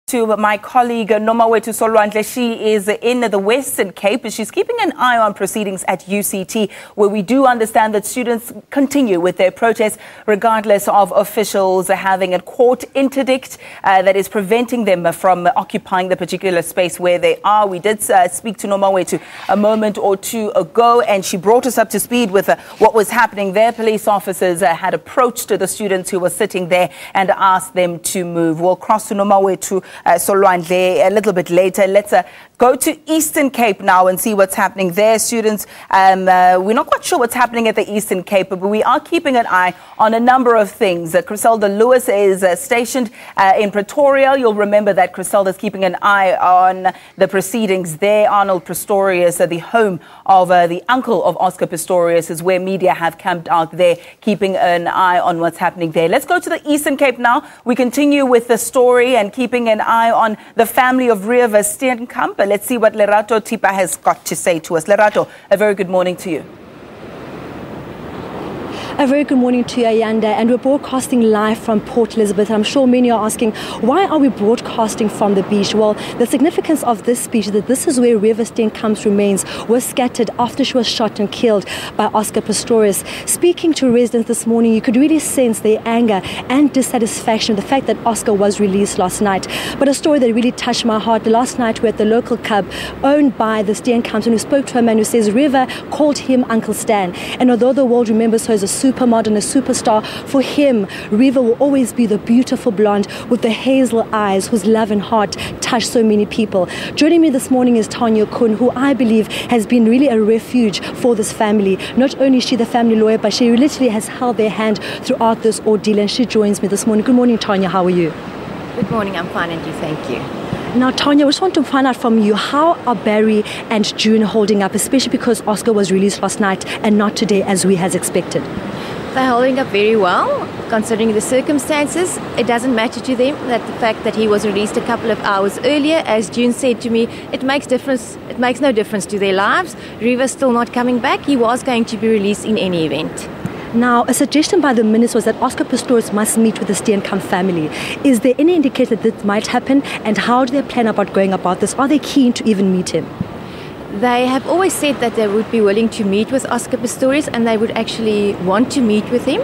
To my colleague Nomawethu Solwandle. She is in the Western Cape. She's keeping an eye on proceedings at UCT, where we do understand that students continue with their protests regardless of officials having a court interdict that is preventing them from occupying the particular space where they are. We did speak to Nomawethu a moment or two ago, and she brought us up to speed with what was happening there. Police officers had approached the students who were sitting there and asked them to move. We'll cross to Nomawethu Solwandle a little bit later. Let's go to Eastern Cape now and see what's happening there. Students, we're not quite sure what's happening at the Eastern Cape, but we are keeping an eye on a number of things. Griselda Lewis is stationed in Pretoria. You'll remember that Griselda is keeping an eye on the proceedings there. Arnold Pistorius, the home of the uncle of Oscar Pistorius, is where media have camped out there, keeping an eye on what's happening there. Let's go to the Eastern Cape now. We continue with the story and keeping an eye on the family of Reeva Steenkamp. Let's see what Lerato Thipa has got to say to us. Lerato, a very good morning to you. A very good morning to you, Ayanda, and we're broadcasting live from Port Elizabeth. I'm sure many are asking, why are we broadcasting from the beach? Well, the significance of this beach is that this is where Reeva Steenkamp's remains were scattered after she was shot and killed by Oscar Pistorius. Speaking to residents this morning, you could really sense their anger and dissatisfaction with the fact that Oscar was released last night. But a story that really touched my heart, last night we were at the local club owned by the Steenkamps, and we spoke to a man who says Reeva called him Uncle Stan. And although the world remembers her as a supermodel, a superstar, for him, Reeva will always be the beautiful blonde with the hazel eyes whose love and heart touched so many people. Joining me this morning is Tania Koen, who I believe has been really a refuge for this family. Not only is she the family lawyer, but she literally has held their hand throughout this ordeal, and she joins me this morning. Good morning, Tania. How are you? Good morning. I'm fine, and you? Thank you. Now, Tania, we just want to find out from you, how are Barry and June holding up, especially because Oscar was released last night and not today as we had expected? They're holding up very well, considering the circumstances. It doesn't matter to them that the fact that he was released a couple of hours earlier. As June said to me, it makes no difference to their lives. Reeva's still not coming back. He was going to be released in any event. Now, a suggestion by the minister was that Oscar Pistorius must meet with the Steenkamp family. Is there any indication that this might happen, and how do they plan about going about this? Are they keen to even meet him? They have always said that they would be willing to meet with Oscar Pistorius, and they would actually want to meet with him.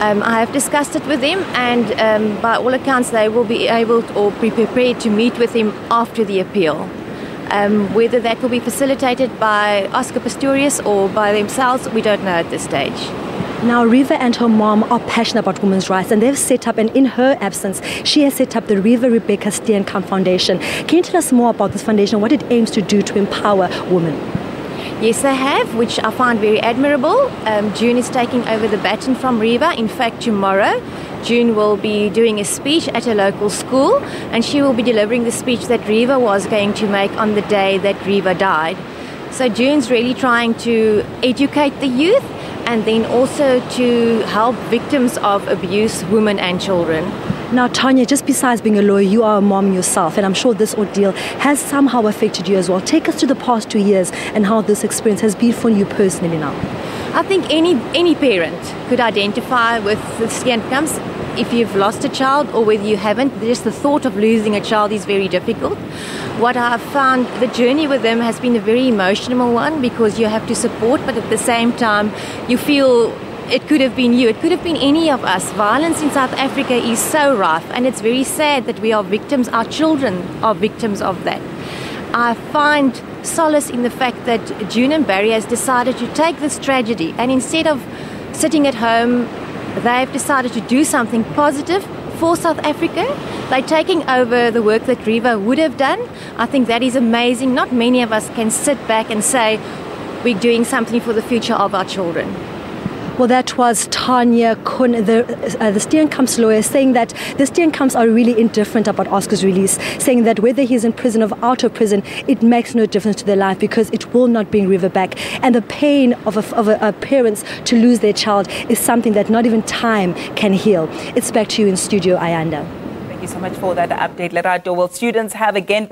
I have discussed it with them, and by all accounts they will be able to, or be prepared to meet with him after the appeal. Whether that will be facilitated by Oscar Pistorius or by themselves, we don't know at this stage. Now, Reeva and her mom are passionate about women's rights, and they've set up, and in her absence, she has set up the Reeva Rebecca Steenkamp Foundation. Can you tell us more about this foundation, what it aims to do to empower women? Yes, they have, which I find very admirable. June is taking over the baton from Reeva. In fact, tomorrow, June will be doing a speech at a local school, and she will be delivering the speech that Reeva was going to make on the day that Reeva died. So June's really trying to educate the youth, and then also to help victims of abuse, women and children. Now, Tania, just besides being a lawyer, you are a mom yourself, and I'm sure this ordeal has somehow affected you as well. Take us to the past 2 years and how this experience has been for you personally now. I think any parent could identify with the Steenkamps. If you've lost a child or whether you haven't, just the thought of losing a child is very difficult. What I've found, the journey with them has been a very emotional one, because you have to support, but at the same time you feel it could have been you, it could have been any of us. Violence in South Africa is so rough, and it's very sad that we are victims, our children are victims of that. I find solace in the fact that June and Barry has decided to take this tragedy, and instead of sitting at home, they've decided to do something positive for South Africa. They're taking over the work that Reeva would have done. I think that is amazing. Not many of us can sit back and say we're doing something for the future of our children. Well, that was Tania Koen, the Steenkamp's lawyer, saying that the Steenkamps are really indifferent about Oscar's release, saying that whether he's in prison or out of prison, it makes no difference to their life, because it will not bring Reeva back. And the pain of a parents to lose their child is something that not even time can heal. It's back to you in studio, Ayanda. Thank you so much for that update, Lerato. Well, students have again